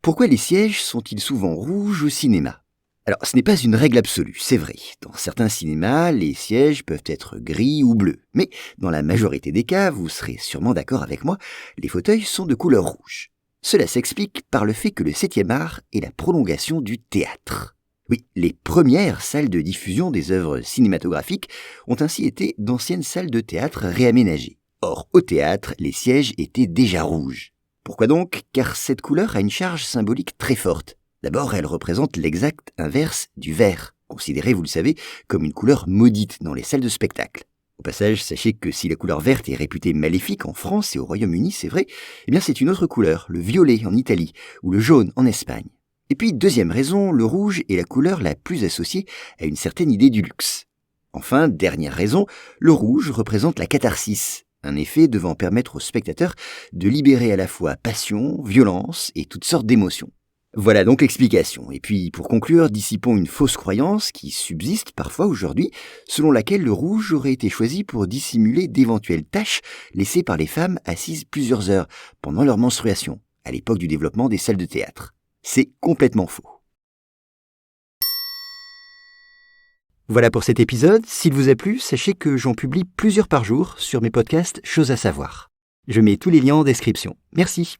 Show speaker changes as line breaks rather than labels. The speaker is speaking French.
Pourquoi les sièges sont-ils souvent rouges au cinéma? Alors, ce n'est pas une règle absolue, c'est vrai. Dans certains cinémas, les sièges peuvent être gris ou bleus. Mais dans la majorité des cas, vous serez sûrement d'accord avec moi, les fauteuils sont de couleur rouge. Cela s'explique par le fait que le 7e art est la prolongation du théâtre. Oui, les premières salles de diffusion des œuvres cinématographiques ont ainsi été d'anciennes salles de théâtre réaménagées. Or, au théâtre, les sièges étaient déjà rouges. Pourquoi donc? Car cette couleur a une charge symbolique très forte. D'abord, elle représente l'exact inverse du vert, considéré, vous le savez, comme une couleur maudite dans les salles de spectacle. Au passage, sachez que si la couleur verte est réputée maléfique en France et au Royaume-Uni, c'est vrai, eh bien c'est une autre couleur, le violet en Italie ou le jaune en Espagne. Et puis, deuxième raison, le rouge est la couleur la plus associée à une certaine idée du luxe. Enfin, dernière raison, le rouge représente la catharsis, un effet devant permettre aux spectateurs de libérer à la fois passion, violence et toutes sortes d'émotions. Voilà donc l'explication. Et puis, pour conclure, dissipons une fausse croyance qui subsiste parfois aujourd'hui, selon laquelle le rouge aurait été choisi pour dissimuler d'éventuelles taches laissées par les femmes assises plusieurs heures pendant leur menstruation, à l'époque du développement des salles de théâtre. C'est complètement faux. Voilà pour cet épisode. S'il vous a plu, sachez que j'en publie plusieurs par jour sur mes podcasts Choses à savoir. Je mets tous les liens en description. Merci.